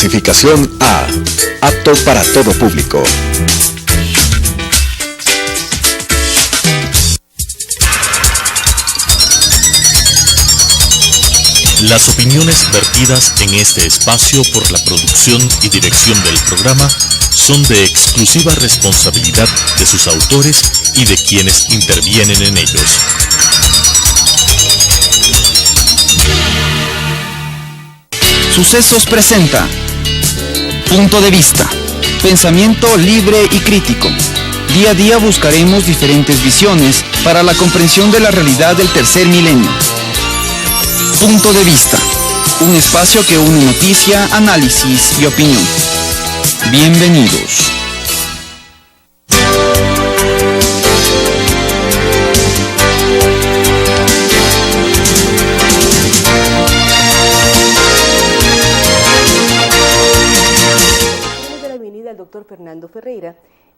Clasificación A. Apto para todo público. Las opiniones vertidas en este espacio por la producción y dirección del programa son de exclusiva responsabilidad de sus autores y de quienes intervienen en ellos. Sucesos presenta Punto de Vista, pensamiento libre y crítico. Día a día buscaremos diferentes visiones para la comprensión de la realidad del tercer milenio. Punto de Vista, un espacio que une noticia, análisis y opinión. Bienvenidos. La bienvenida al doctor Fernando Ferreira.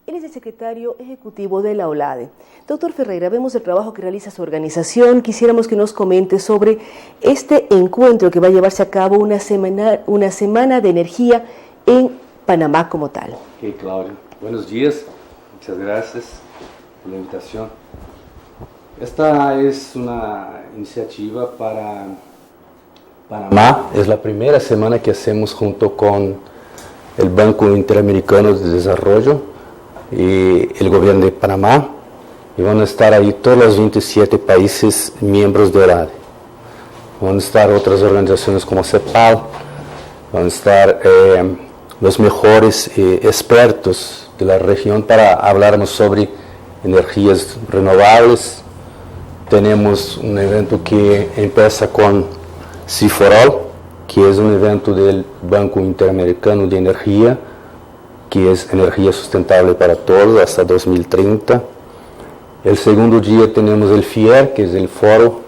Él es el secretario ejecutivo de la OLADE. Doctor Ferreira, vemos el trabajo que realiza su organización. Quisiéramos que nos comente sobre este encuentro que va a llevarse a cabo una semana de energía en Panamá como tal. Ok, Claudio. Buenos días. Muchas gracias por la invitación. Esta es una iniciativa para Panamá. Es la primera semana que hacemos junto con el Banco Interamericano de Desarrollo y el gobierno de Panamá, y van a estar ahí todos los 27 países miembros de OLADE. Van a estar otras organizaciones como CEPAL, van a estar los mejores expertos de la región para hablarnos sobre energías renovables. Tenemos un evento que empieza con C4All, que es un evento del Banco Interamericano de Energía, que es energía sustentable para todos hasta 2030. El segundo día tenemos el FIER, que es el Foro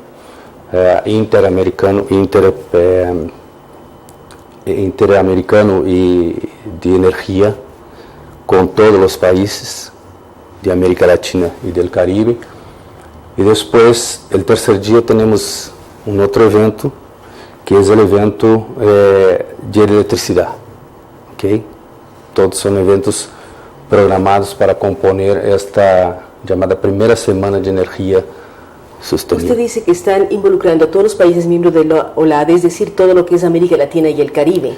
Interamericano y de Energía, con todos los países de América Latina y del Caribe. Y después, el tercer día, tenemos un otro evento, que es el evento de electricidad. ¿Okay? Todos son eventos programados para componer esta llamada primera semana de energía sostenible. Usted dice que están involucrando a todos los países miembros de la OLADE, es decir, todo lo que es América Latina y el Caribe.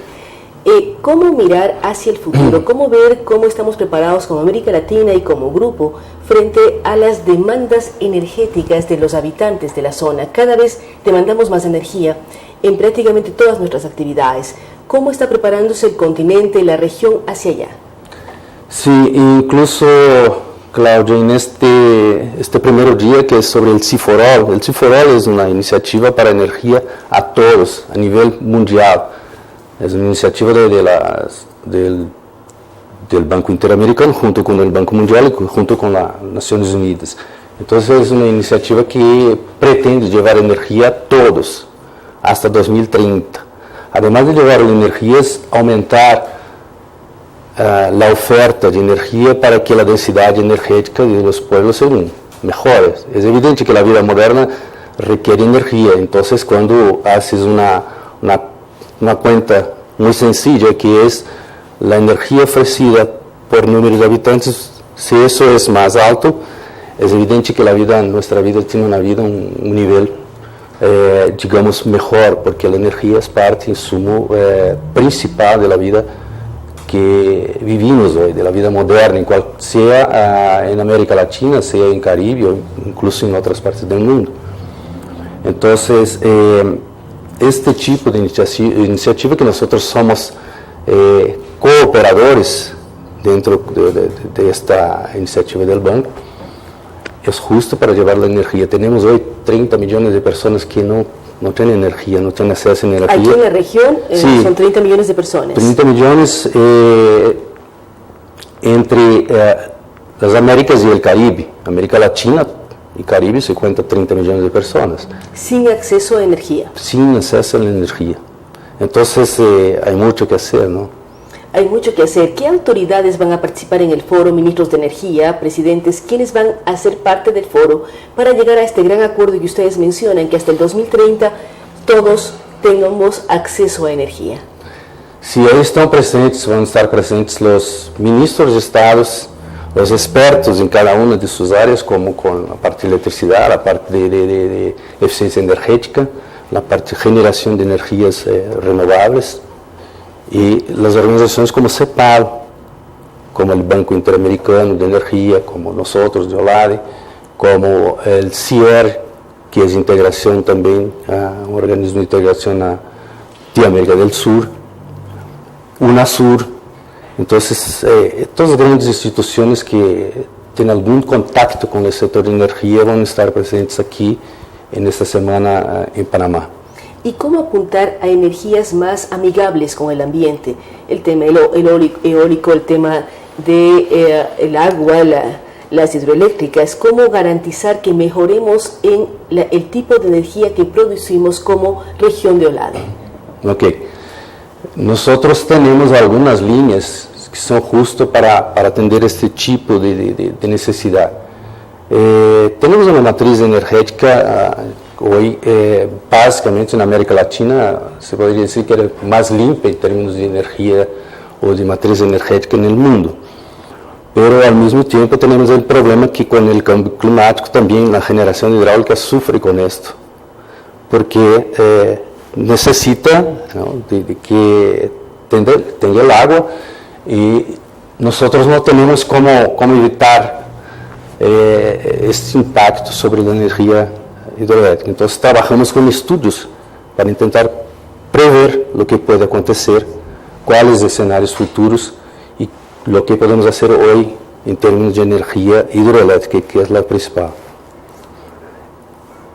¿Cómo mirar hacia el futuro? ¿Cómo ver cómo estamos preparados como América Latina y como grupo frente a las demandas energéticas de los habitantes de la zona? Cada vez demandamos más energía en prácticamente todas nuestras actividades. ¿Cómo está preparándose el continente y la región hacia allá? Sí, incluso, Claudia, en este primer día, que es sobre el C4All. El C4All es una iniciativa para energía a todos, a nivel mundial. Es una iniciativa del Banco Interamericano, junto con el Banco Mundial y junto con las Naciones Unidas. Entonces es una iniciativa que pretende llevar energía a todos hasta 2030. Además de llevar la energía, es aumentar la oferta de energía para que la densidad energética de los pueblos sean mejores. Es evidente que la vida moderna requiere energía, entonces cuando haces una cuenta muy sencilla, que es la energía ofrecida por número de habitantes, si eso es más alto, es evidente que nuestra vida tiene un nivel digamos mejor, porque la energía es parte, insumo principal de la vida que vivimos hoy, de la vida moderna, sea en América Latina, sea en Caribe o incluso en otras partes del mundo. Entonces, este tipo de iniciativa que nosotros somos cooperadores dentro de esta iniciativa del banco, es justo para llevar la energía. Tenemos hoy 30 millones de personas que no tienen energía, no tienen acceso a energía. Aquí en la región sí, son 30 millones de personas. 30 millones entre las Américas y el Caribe. América Latina y Caribe se cuenta 30 millones de personas. Sin acceso a energía. Sin acceso a la energía. Entonces hay mucho que hacer, ¿no? Hay mucho que hacer. ¿Qué autoridades van a participar en el foro? Ministros de Energía, presidentes, ¿quiénes van a ser parte del foro para llegar a este gran acuerdo que ustedes mencionan, que hasta el 2030 todos tengamos acceso a energía? Si hoy están presentes, van a estar presentes los ministros de estados, los expertos en cada una de sus áreas, como con la parte de electricidad, la parte de eficiencia energética, la parte de generación de energías renovables, y las organizaciones como CEPAL, como el Banco Interamericano de Energía, como nosotros de OLADE, como el CIER, que es integración también, un organismo de integración de América del Sur, UNASUR. Entonces, todas las grandes instituciones que tienen algún contacto con el sector de energía van a estar presentes aquí en esta semana en Panamá. ¿Y cómo apuntar a energías más amigables con el ambiente? El tema eólico, el tema de el agua, las hidroeléctricas. ¿Cómo garantizar que mejoremos en el tipo de energía que producimos como región de OLADE? Ok. Nosotros tenemos algunas líneas que son justo para atender este tipo de necesidad. Tenemos una matriz energética hoy, básicamente en América Latina, se podría decir que era más limpia en términos de energía o de matriz energética en el mundo. Pero al mismo tiempo tenemos el problema que con el cambio climático también la generación hidráulica sufre con esto, porque necesita, ¿no?, de que tenga el agua, y nosotros no tenemos cómo evitar este impacto sobre la energía hidroeléctrica. Entonces trabajamos con estudios para intentar prever lo que puede acontecer, cuáles escenarios futuros y lo que podemos hacer hoy en términos de energía hidroeléctrica, que es la principal.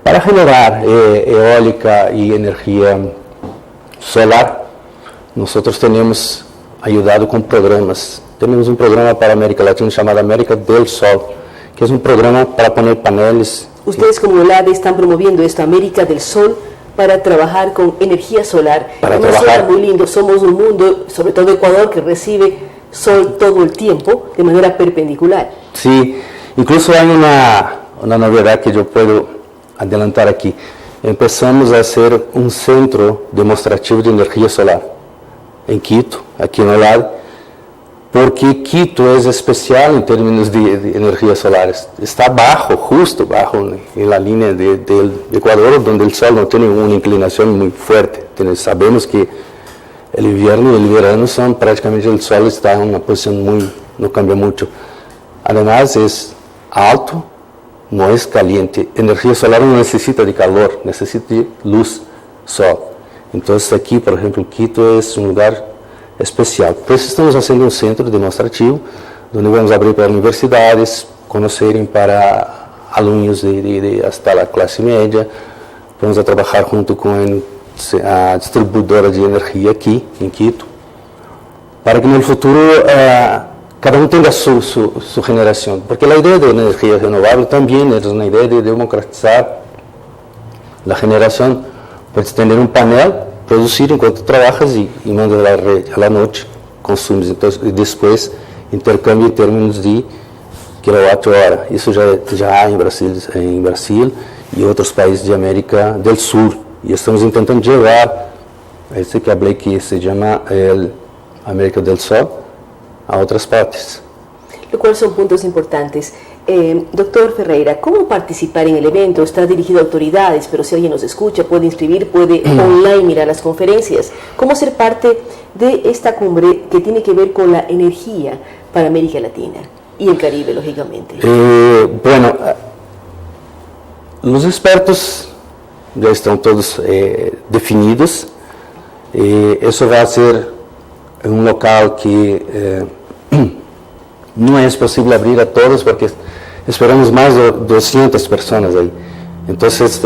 Para generar eólica y energía solar, nosotros tenemos ayudado con programas. Tenemos un programa para América Latina llamado América del Sol, que es un programa para poner paneles. Ustedes como OLADE están promoviendo esto, América del Sol, para trabajar con energía solar. Además, suena muy lindo. Somos un mundo, sobre todo Ecuador, que recibe sol todo el tiempo de manera perpendicular. Sí, incluso hay una novedad que yo puedo adelantar aquí. Empezamos a hacer un centro demostrativo de energía solar en Quito, aquí en OLADE, porque Quito es especial en términos de energías solares. Está justo bajo en la línea del Ecuador, donde el sol no tiene una inclinación muy fuerte. Sabemos que el invierno y el verano son prácticamente, el sol está en una posición no cambia mucho. Además es alto, no es caliente. Energía solar no necesita de calor, necesita de luz, sol. Entonces aquí, por ejemplo, Quito es un lugar especial. Por eso estamos haciendo un centro demostrativo, donde vamos a abrir para universidades, conocerem para alumnos hasta la clase media. Vamos a trabajar junto con a distribuidora de energía aquí en Quito, para que en el futuro cada uno tenga su generación, porque la idea de energía renovable también es una idea de democratizar la generación. Puedes tener un panel, producir enquanto trabajas y mandas a la red a la noche, consumes, entonces, y después intercambio en términos de kilowatt-hora. Eso ya hay en Brasil y otros países de América del Sur. Y estamos intentando llevar este que hablé, que se llama el América del Sol, a otras partes. Lo cual son puntos importantes. Doctor Ferreira, ¿cómo participar en el evento? Está dirigido a autoridades, pero si alguien nos escucha, puede inscribir, puede online mirar las conferencias. ¿Cómo ser parte de esta cumbre que tiene que ver con la energía para América Latina y el Caribe, lógicamente? Bueno, los expertos ya están todos definidos. Eso va a ser un local que no es posible abrir a todos porque esperamos más de 200 personas ahí. Entonces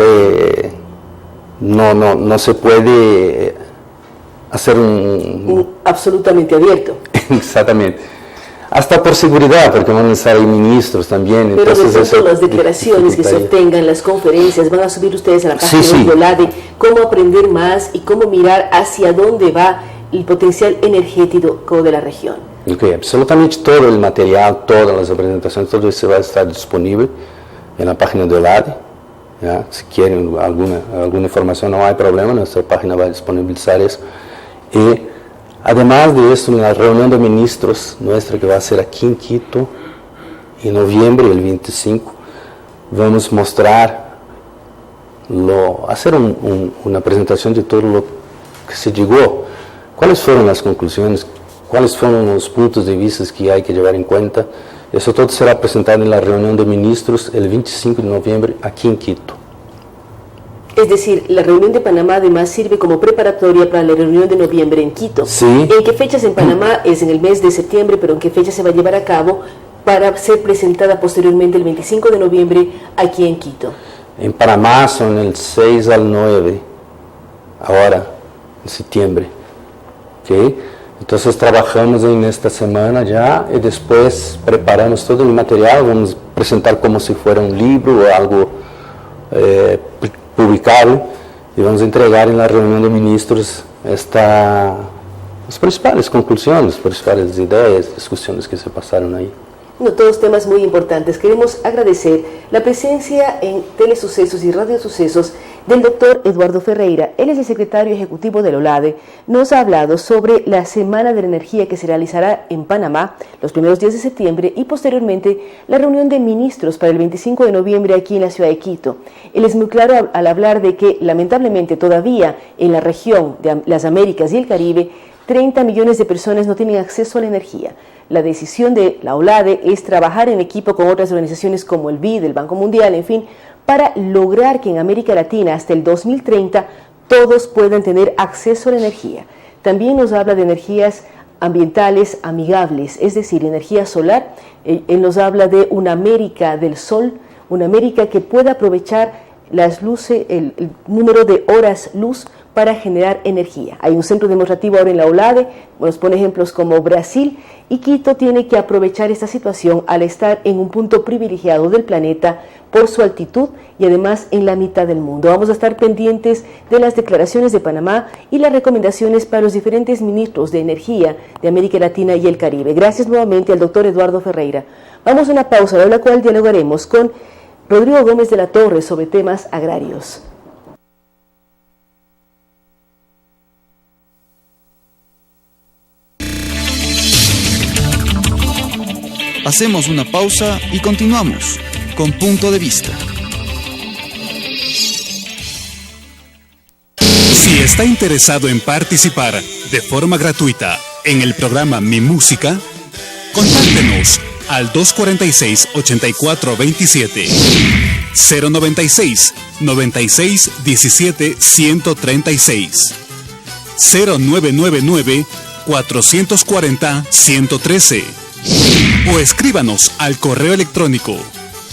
no se puede hacer absolutamente abierto. Exactamente. Hasta por seguridad, porque van a estar ahí ministros también. Pero entonces, de las declaraciones que se obtengan, las conferencias, van a subir ustedes a la página de OLADE, cómo aprender más y cómo mirar hacia dónde va el potencial energético de la región. Okay, absolutamente todo el material, todas las presentaciones, todo eso va a estar disponible en la página de OLADE. ¿Ya? Si quieren alguna información, no hay problema, nuestra página va a disponibilizar eso. Y Además de esto, en la reunión de ministros nuestra que va a ser aquí en Quito, en noviembre, el 25, vamos a mostrar, hacer una presentación de todo lo que se llegó, cuáles fueron las conclusiones, cuáles fueron los puntos de vista que hay que llevar en cuenta. Eso todo será presentado en la reunión de ministros el 25 de noviembre aquí en Quito. Es decir, la reunión de Panamá además sirve como preparatoria para la reunión de noviembre en Quito. Sí. ¿En qué fechas en Panamá? Es en el mes de septiembre, pero ¿en qué fecha se va a llevar a cabo para ser presentada posteriormente el 25 de noviembre aquí en Quito? En Panamá son el 6 al 9, ahora, en septiembre. ¿Okay? Entonces trabajamos en esta semana ya y después preparamos todo el material, vamos a presentar como si fuera un libro o algo publicable y vamos a entregar en la reunión de ministros las principales conclusiones, las principales ideas, discusiones que se pasaron ahí. No, todos temas muy importantes. Queremos agradecer la presencia en Telesucesos y Radio Sucesos del doctor Eduardo Ferreira. Él es el secretario ejecutivo del OLADE. Nos ha hablado sobre la Semana de la Energía que se realizará en Panamá los primeros días de septiembre y posteriormente la reunión de ministros para el 25 de noviembre aquí en la ciudad de Quito. Él es muy claro al hablar de que lamentablemente todavía en la región de las Américas y el Caribe 30 millones de personas no tienen acceso a la energía. La decisión de la OLADE es trabajar en equipo con otras organizaciones como el BID, el Banco Mundial, en fin, para lograr que en América Latina hasta el 2030 todos puedan tener acceso a la energía. También nos habla de energías ambientales amigables, es decir, energía solar. Él nos habla de una América del Sol, una América que pueda aprovechar las luces, el número de horas luz para generar energía. Hay un centro demostrativo ahora en la OLADE, nos pone ejemplos como Brasil, y Quito tiene que aprovechar esta situación al estar en un punto privilegiado del planeta por su altitud y además en la mitad del mundo. Vamos a estar pendientes de las declaraciones de Panamá y las recomendaciones para los diferentes ministros de energía de América Latina y el Caribe. Gracias nuevamente al doctor Eduardo Ferreira. Vamos a una pausa, de la cual dialogaremos con Rodrigo Gómez de la Torre sobre temas agrarios. Hacemos una pausa y continuamos con Punto de Vista. Si está interesado en participar de forma gratuita en el programa Mi Música, contáctenos al 246-8427, 096 96 17 136, 0999 440 113 o escríbanos al correo electrónico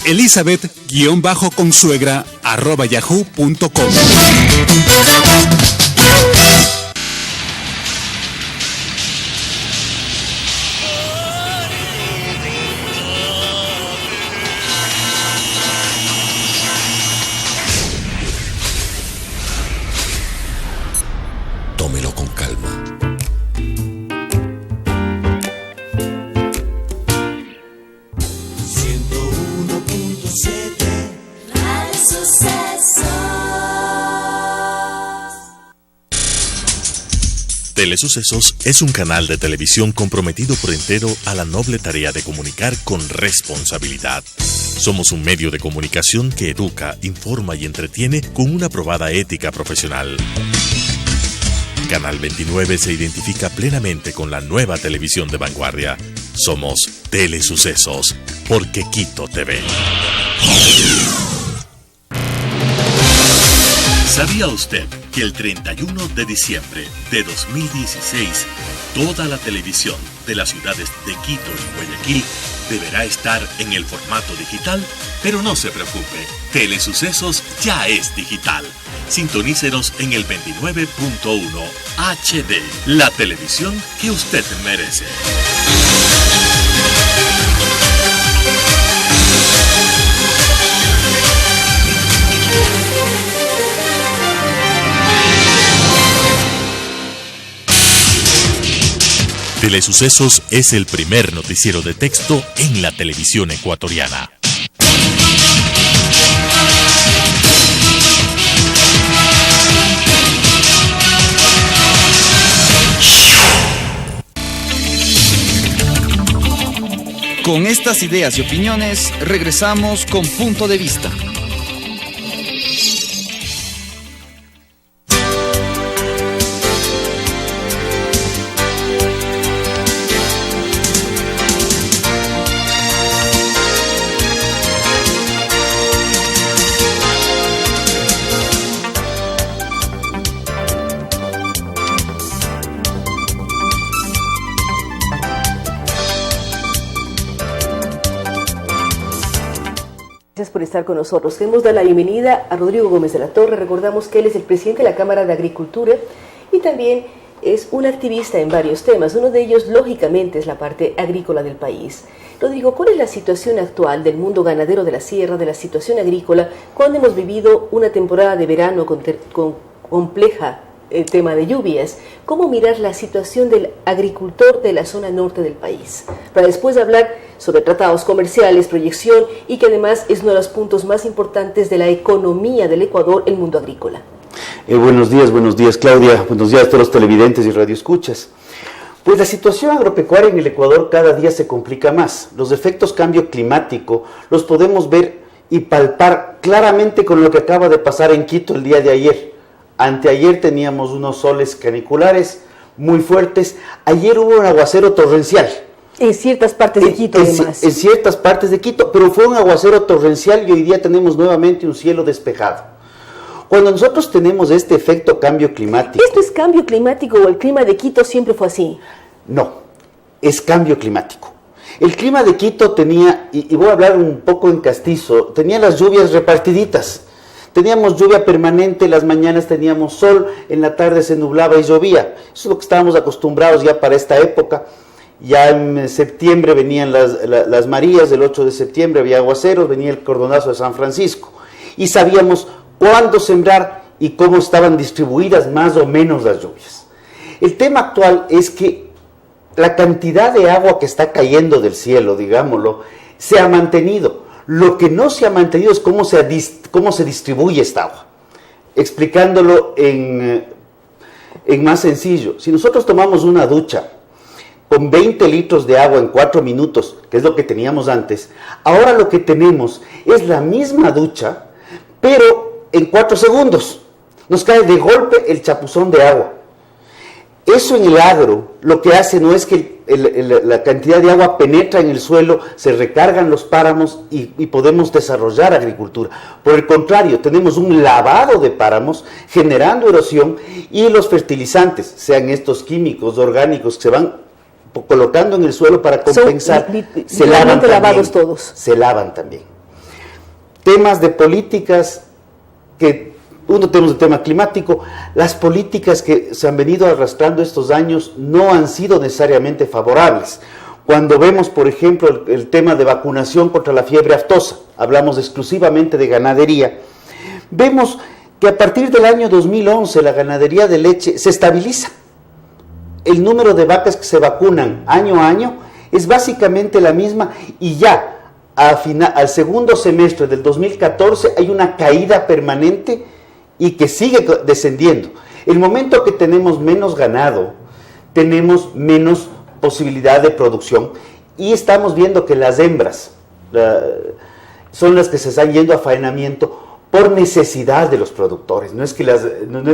elizabeth-consuegra@yahoo.com. Tómelo con calma. Telesucesos es un canal de televisión comprometido por entero a la noble tarea de comunicar con responsabilidad. Somos un medio de comunicación que educa, informa y entretiene con una probada ética profesional. Canal 29 se identifica plenamente con la nueva televisión de vanguardia. Somos Telesucesos, porque Quito te ve. ¿Sabía usted que el 31 de diciembre de 2016 toda la televisión de las ciudades de Quito y Guayaquil deberá estar en el formato digital? Pero no se preocupe, Telesucesos ya es digital. Sintonícenos en el 29.1 HD, la televisión que usted merece. Telesucesos es el primer noticiero de texto en la televisión ecuatoriana. Con estas ideas y opiniones, regresamos con Punto de Vista. Gracias por estar con nosotros. Queremos dar la bienvenida a Rodrigo Gómez de la Torre. Recordamos que él es el presidente de la Cámara de Agricultura y también es un activista en varios temas. Uno de ellos, lógicamente, es la parte agrícola del país. Rodrigo, ¿cuál es la situación actual del mundo ganadero de la sierra, de la situación agrícola, cuando hemos vivido una temporada de verano con compleja el tema de lluvias? ¿Cómo mirar la situación del agricultor de la zona norte del país? Para después hablar sobre tratados comerciales, proyección y que además es uno de los puntos más importantes de la economía del Ecuador, el mundo agrícola. Buenos días Claudia, buenos días a todos los televidentes y radioescuchas. Pues la situación agropecuaria en el Ecuador cada día se complica más. Los efectos cambio climático los podemos ver y palpar claramente con lo que acaba de pasar en Quito el día de ayer. Anteayer teníamos unos soles caniculares muy fuertes. Ayer hubo un aguacero torrencial. En ciertas partes de Quito, además. En ciertas partes de Quito, pero fue un aguacero torrencial y hoy día tenemos nuevamente un cielo despejado. Cuando nosotros tenemos este efecto cambio climático... ¿Esto es cambio climático o el clima de Quito siempre fue así? No, es cambio climático. El clima de Quito tenía, y voy a hablar un poco en castizo, tenía las lluvias repartiditas. Teníamos lluvia permanente, las mañanas teníamos sol, en la tarde se nublaba y llovía. Eso es lo que estábamos acostumbrados ya para esta época. Ya en septiembre venían las Marías, el 8 de septiembre había aguaceros, venía el cordonazo de San Francisco. Y sabíamos cuándo sembrar y cómo estaban distribuidas más o menos las lluvias. El tema actual es que la cantidad de agua que está cayendo del cielo, digámoslo, se ha mantenido. Lo que no se ha mantenido es cómo se distribuye esta agua. Explicándolo en más sencillo, si nosotros tomamos una ducha con 20 litros de agua en 4 minutos, que es lo que teníamos antes, ahora lo que tenemos es la misma ducha, pero en 4 segundos. Nos cae de golpe el chapuzón de agua. Eso en el agro lo que hace no es que la cantidad de agua penetra en el suelo, se recargan los páramos y podemos desarrollar agricultura. Por el contrario, tenemos un lavado de páramos generando erosión y los fertilizantes, sean estos químicos orgánicos que se van colocando en el suelo para compensar, se lavan también, todos. Se lavan también. Temas de políticas que... tenemos el tema climático. Las políticas que se han venido arrastrando estos años no han sido necesariamente favorables. Cuando vemos, por ejemplo, el tema de vacunación contra la fiebre aftosa, hablamos exclusivamente de ganadería, vemos que a partir del año 2011 la ganadería de leche se estabiliza. El número de vacas que se vacunan año a año es básicamente la misma y ya al segundo semestre del 2014 hay una caída permanente y que sigue descendiendo. El momento que tenemos menos ganado, tenemos menos posibilidad de producción y estamos viendo que las hembras son las que se están yendo a faenamiento por necesidad de los productores. No es que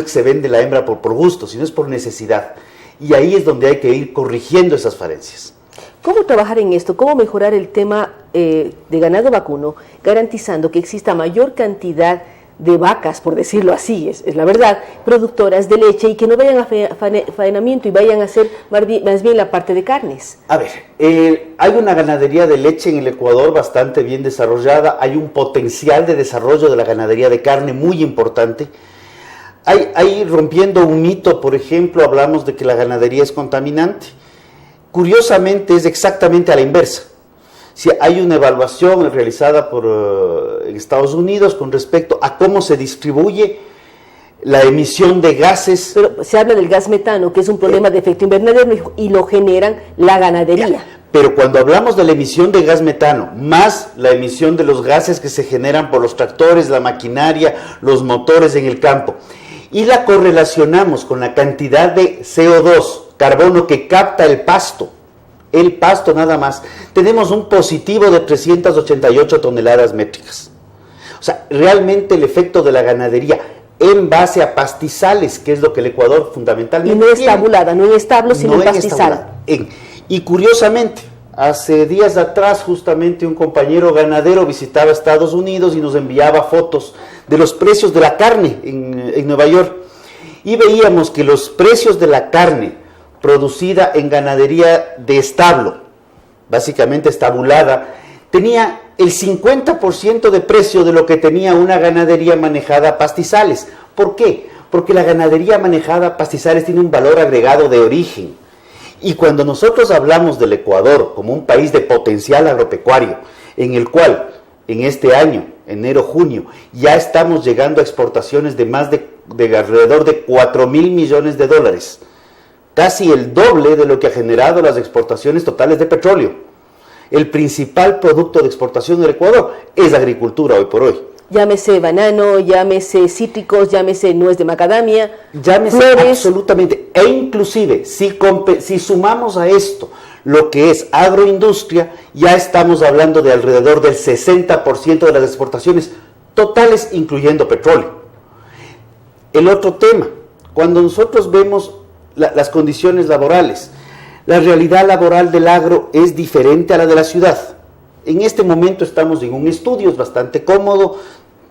se vende la hembra por gusto, sino es por necesidad. Y ahí es donde hay que ir corrigiendo esas falencias. ¿Cómo trabajar en esto? ¿Cómo mejorar el tema de ganado vacuno, garantizando que exista mayor cantidad de vacas, por decirlo así, es la verdad, productoras de leche y que no vayan a faenamiento y vayan a hacer más bien la parte de carnes? A ver, hay una ganadería de leche en el Ecuador bastante bien desarrollada, hay un potencial de desarrollo de la ganadería de carne muy importante. Hay rompiendo un mito, por ejemplo, hablamos de que la ganadería es contaminante. Curiosamente es exactamente a la inversa. Si hay una evaluación realizada en Estados Unidos con respecto a cómo se distribuye la emisión de gases. Pero se habla del gas metano, que es un problema de efecto invernadero y lo generan la ganadería. Pero cuando hablamos de la emisión de gas metano, más la emisión de los gases que se generan por los tractores, la maquinaria, los motores en el campo, y la correlacionamos con la cantidad de CO2, carbono que capta el pasto el pasto nada más, tenemos un positivo de 388 toneladas métricas. O sea, realmente el efecto de la ganadería en base a pastizales, que es lo que el Ecuador fundamentalmente y no es tiene, tabulada, no en establo, sino no en pastizal. Y curiosamente, hace días atrás justamente un compañero ganadero visitaba Estados Unidos y nos enviaba fotos de los precios de la carne en Nueva York, y veíamos que los precios de la carne producida en ganadería de establo, básicamente estabulada, tenía el 50% de precio de lo que tenía una ganadería manejada a pastizales. ¿Por qué? Porque la ganadería manejada a pastizales tiene un valor agregado de origen. Y cuando nosotros hablamos del Ecuador como un país de potencial agropecuario, en el cual en este año, enero-junio, ya estamos llegando a exportaciones de más de alrededor de 4.000 millones de dólares, casi el doble de lo que ha generado las exportaciones totales de petróleo. El principal producto de exportación del Ecuador es la agricultura hoy por hoy. Llámese banano, llámese cítricos, llámese nuez de macadamia, llámese flores. Absolutamente. E inclusive, si sumamos a esto lo que es agroindustria, ya estamos hablando de alrededor del 60% de las exportaciones totales, incluyendo petróleo. El otro tema, cuando nosotros vemos las condiciones laborales, la realidad laboral del agro es diferente a la de la ciudad. En este momento estamos en un estudio, es bastante cómodo,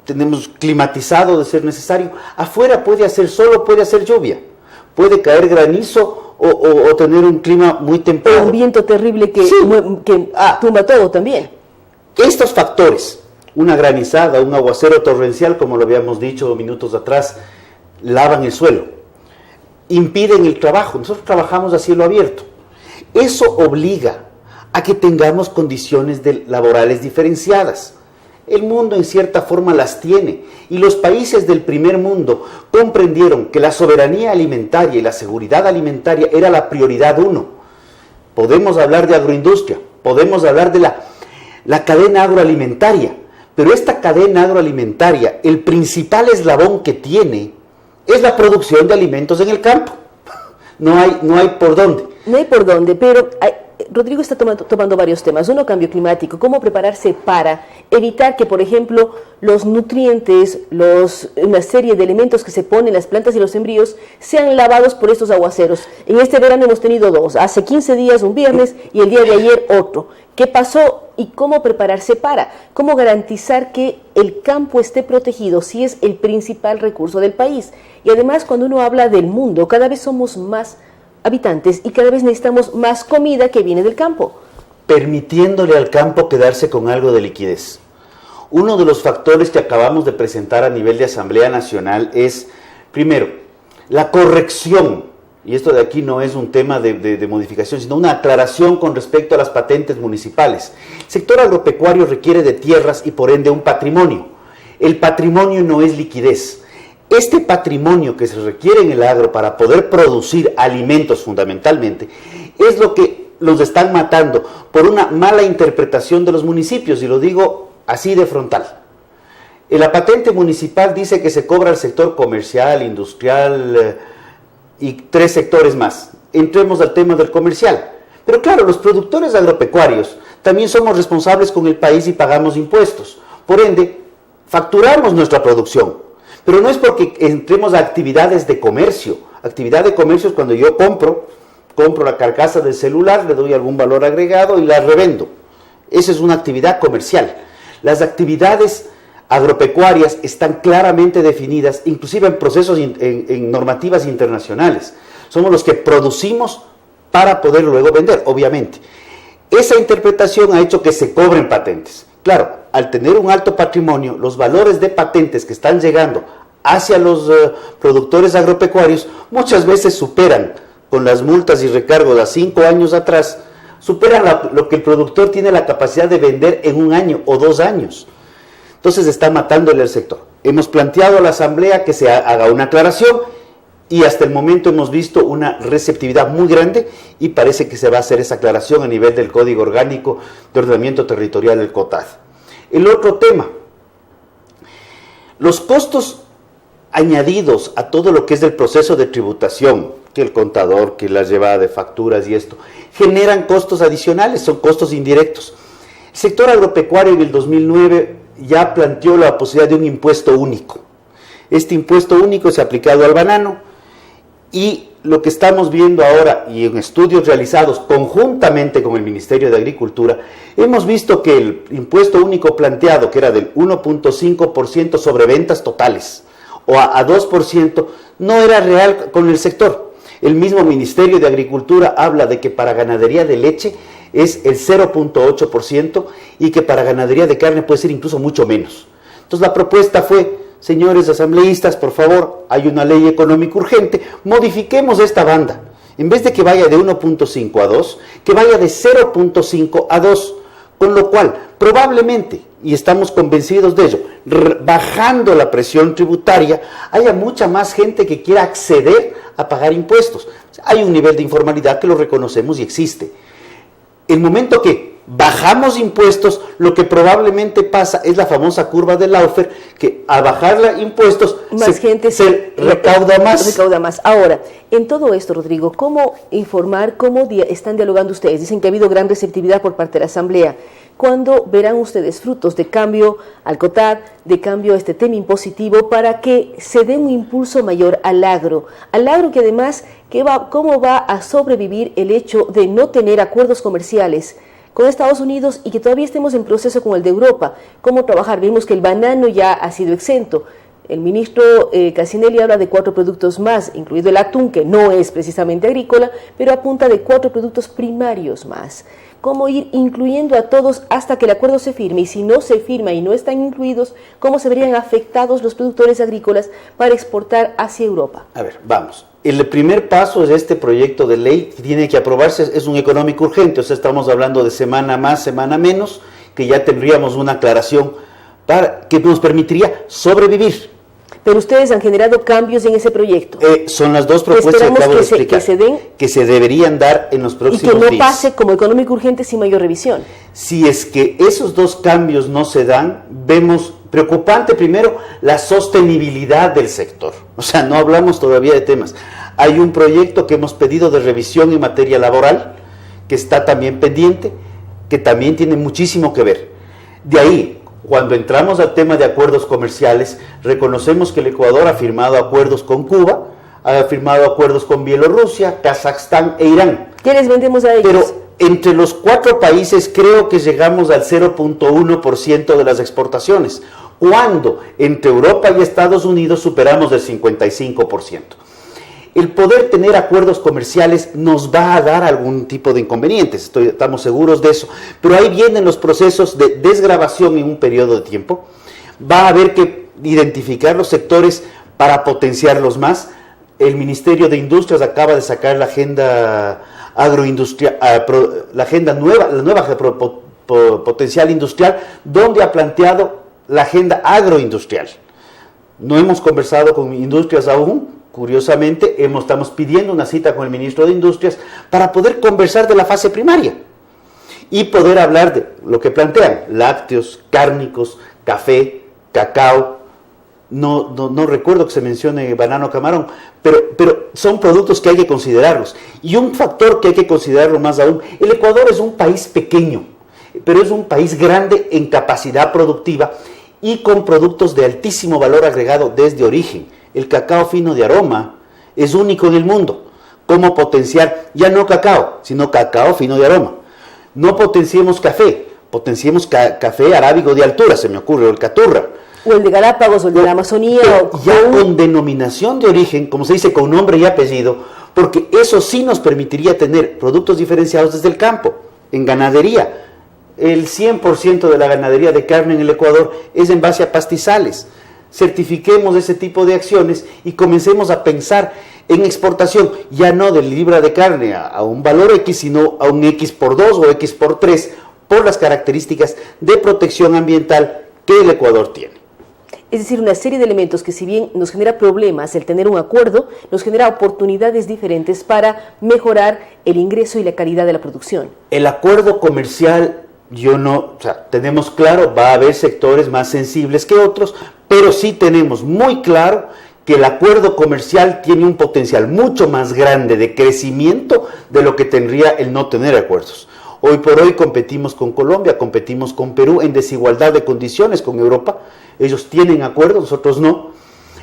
tenemos climatizado de ser necesario. Afuera puede hacer sol, puede hacer lluvia, puede caer granizo o tener un clima muy templado. Un viento terrible que tumba todo también. Estos factores, una granizada, un aguacero torrencial, como lo habíamos dicho minutos atrás, lavan el suelo, impiden el trabajo. Nosotros trabajamos a cielo abierto. Eso obliga a que tengamos condiciones laborales diferenciadas. El mundo en cierta forma las tiene, y los países del primer mundo comprendieron que la soberanía alimentaria y la seguridad alimentaria era la prioridad uno. Podemos hablar de agroindustria, podemos hablar de la cadena agroalimentaria, pero esta cadena agroalimentaria, el principal eslabón que tiene es la producción de alimentos en el campo. No hay por dónde. No hay por dónde, pero Rodrigo está tomando varios temas. Uno, cambio climático, cómo prepararse para evitar que, por ejemplo, los nutrientes, una serie de elementos que se ponen en las plantas y los embriones sean lavados por estos aguaceros. En este verano hemos tenido dos, hace 15 días un viernes y el día de ayer otro. ¿Qué pasó y cómo prepararse para? ¿Cómo garantizar que el campo esté protegido si es el principal recurso del país? Y además, cuando uno habla del mundo, cada vez somos más habitantes y cada vez necesitamos más comida que viene del campo. Permitiéndole al campo quedarse con algo de liquidez. Uno de los factores que acabamos de presentar a nivel de Asamblea Nacional es, primero, la corrección, y esto de aquí no es un tema de modificación, sino una aclaración con respecto a las patentes municipales. El sector agropecuario requiere de tierras y por ende un patrimonio. El patrimonio no es liquidez. Este patrimonio que se requiere en el agro para poder producir alimentos fundamentalmente es lo que los están matando por una mala interpretación de los municipios, y lo digo así de frontal. En la patente municipal dice que se cobra al sector comercial, industrial y 3 sectores más. Entremos al tema del comercial. Pero claro, los productores agropecuarios también somos responsables con el país y pagamos impuestos. Por ende, facturamos nuestra producción. Pero no es porque entremos a actividades de comercio. Actividad de comercio es cuando yo compro la carcasa del celular, le doy algún valor agregado y la revendo. Esa es una actividad comercial. Las actividades agropecuarias están claramente definidas, inclusive en procesos, en normativas internacionales. Somos los que producimos para poder luego vender, obviamente. Esa interpretación ha hecho que se cobren patentes. Claro, al tener un alto patrimonio, los valores de patentes que están llegando hacia los productores agropecuarios muchas veces superan, con las multas y recargos a 5 años atrás, superan lo que el productor tiene la capacidad de vender en 1 año o 2 años. Entonces está matándole al sector. Hemos planteado a la Asamblea que se haga una aclaración y hasta el momento hemos visto una receptividad muy grande y parece que se va a hacer esa aclaración a nivel del Código Orgánico de Ordenamiento Territorial del COTAD. El otro tema, los costos añadidos a todo lo que es el proceso de tributación, que el contador, que la llevada de facturas y esto, generan costos adicionales, son costos indirectos. El sector agropecuario en el 2009 ya planteó la posibilidad de un impuesto único. Este impuesto único se ha aplicado al banano y lo que estamos viendo ahora y en estudios realizados conjuntamente con el Ministerio de Agricultura, hemos visto que el impuesto único planteado, que era del 1.5% sobre ventas totales o a 2%, no era real con el sector. El mismo Ministerio de Agricultura habla de que para ganadería de leche es el 0.8% y que para ganadería de carne puede ser incluso mucho menos. Entonces la propuesta fue: señores asambleístas, por favor, hay una ley económica urgente, modifiquemos esta banda. En vez de que vaya de 1.5 a 2, que vaya de 0.5 a 2, con lo cual probablemente, y estamos convencidos de ello, bajando la presión tributaria, haya mucha más gente que quiera acceder a pagar impuestos. Hay un nivel de informalidad que lo reconocemos y existe. El momento que bajamos impuestos, lo que probablemente pasa es la famosa curva de Laffer, que al bajar impuestos se recauda más. Ahora, en todo esto, Rodrigo, ¿cómo informar, cómo están dialogando ustedes? Dicen que ha habido gran receptividad por parte de la Asamblea. ¿Cuándo verán ustedes frutos de cambio al COTAD, de cambio a este tema impositivo, para que se dé un impulso mayor al agro que además, cómo va a sobrevivir el hecho de no tener acuerdos comerciales con Estados Unidos y que todavía estemos en proceso con el de Europa? ¿Cómo trabajar? Vimos que el banano ya ha sido exento. El ministro Cassinelli habla de 4 productos más, incluido el atún, que no es precisamente agrícola, pero apunta de 4 productos primarios más. ¿Cómo ir incluyendo a todos hasta que el acuerdo se firme? Y si no se firma y no están incluidos, ¿cómo se verían afectados los productores agrícolas para exportar hacia Europa? A ver, vamos. El primer paso es este proyecto de ley que tiene que aprobarse, es un económico urgente, o sea, estamos hablando de semana más, semana menos, que ya tendríamos una aclaración que nos permitiría sobrevivir. Pero ustedes han generado cambios en ese proyecto. Son las dos propuestas que acabo de explicar, que se deberían dar en los próximos días. Y que no pase como económico urgente sin mayor revisión. Si es que esos dos cambios no se dan, vemos preocupante primero la sostenibilidad del sector. O sea, no hablamos todavía de temas. Hay un proyecto que hemos pedido de revisión en materia laboral, que está también pendiente, que también tiene muchísimo que ver. De ahí, cuando entramos al tema de acuerdos comerciales, reconocemos que el Ecuador ha firmado acuerdos con Cuba, ha firmado acuerdos con Bielorrusia, Kazajstán e Irán. ¿Qué les vendemos a ellos? Pero entre los 4 países creo que llegamos al 0.1% de las exportaciones, cuando entre Europa y Estados Unidos superamos el 55%. El poder tener acuerdos comerciales nos va a dar algún tipo de inconvenientes, estamos seguros de eso, pero ahí vienen los procesos de desgravación en un periodo de tiempo. Va a haber que identificar los sectores para potenciarlos más. El Ministerio de Industrias acaba de sacar la agenda agroindustrial, la nueva potencial industrial, donde ha planteado la agenda agroindustrial. No hemos conversado con Industrias aún. Curiosamente, estamos pidiendo una cita con el ministro de Industrias para poder conversar de la fase primaria y poder hablar de lo que plantean: lácteos, cárnicos, café, cacao. No recuerdo que se mencione banano, camarón, pero son productos que hay que considerarlos. Y un factor que hay que considerarlo más aún: el Ecuador es un país pequeño, pero es un país grande en capacidad productiva y con productos de altísimo valor agregado desde origen. El cacao fino de aroma es único en el mundo. ¿Cómo potenciar? Ya no cacao, sino cacao fino de aroma. No potenciemos café, potenciemos café arábigo de altura, se me ocurre, o el caturra. O el de Galápagos, o el de la Amazonía. Ya con denominación de origen, como se dice, con nombre y apellido, porque eso sí nos permitiría tener productos diferenciados desde el campo. En ganadería, el 100% de la ganadería de carne en el Ecuador es en base a pastizales. Certifiquemos ese tipo de acciones y comencemos a pensar en exportación, ya no de libra de carne a un valor X, sino a un X por 2 o X por 3, por las características de protección ambiental que el Ecuador tiene. Es decir, una serie de elementos que, si bien nos genera problemas el tener un acuerdo, nos genera oportunidades diferentes para mejorar el ingreso y la calidad de la producción. El acuerdo comercial, tenemos claro, va a haber sectores más sensibles que otros, pero sí tenemos muy claro que el acuerdo comercial tiene un potencial mucho más grande de crecimiento de lo que tendría el no tener acuerdos. Hoy por hoy competimos con Colombia, competimos con Perú en desigualdad de condiciones con Europa. Ellos tienen acuerdos, nosotros no.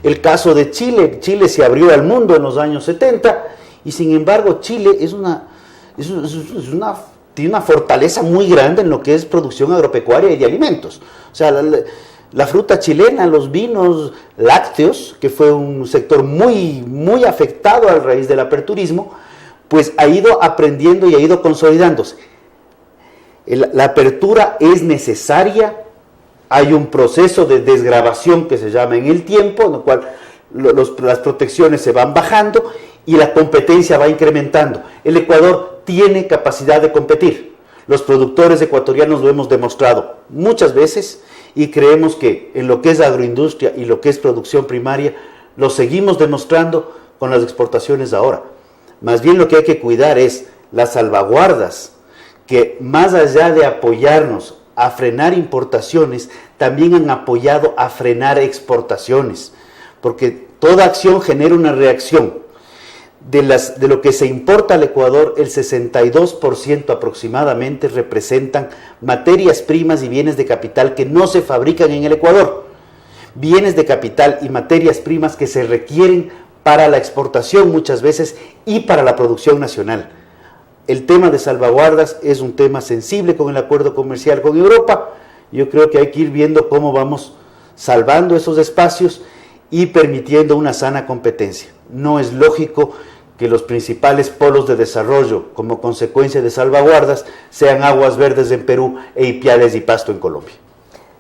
El caso de Chile, Chile se abrió al mundo en los años 70 y sin embargo Chile tiene una fortaleza muy grande en lo que es producción agropecuaria y de alimentos. O sea, la fruta chilena, los vinos lácteos, que fue un sector muy, muy afectado a raíz del aperturismo, pues ha ido aprendiendo y ha ido consolidándose. La apertura es necesaria, hay un proceso de desgravación que se llama en el tiempo, en el cual las protecciones se van bajando y la competencia va incrementando. El Ecuador tiene capacidad de competir. Los productores ecuatorianos lo hemos demostrado muchas veces y creemos que en lo que es agroindustria y lo que es producción primaria, lo seguimos demostrando con las exportaciones ahora. Más bien lo que hay que cuidar es las salvaguardas que, más allá de apoyarnos a frenar importaciones, también han apoyado a frenar exportaciones, porque toda acción genera una reacción. De lo que se importa al Ecuador, el 62% aproximadamente representan materias primas y bienes de capital que no se fabrican en el Ecuador. Bienes de capital y materias primas que se requieren para la exportación muchas veces y para la producción nacional. El tema de salvaguardas es un tema sensible con el acuerdo comercial con Europa. Yo creo que hay que ir viendo cómo vamos salvando esos espacios y permitiendo una sana competencia. No es lógico que los principales polos de desarrollo como consecuencia de salvaguardas sean Aguas Verdes en Perú e Ipiales y Pasto en Colombia.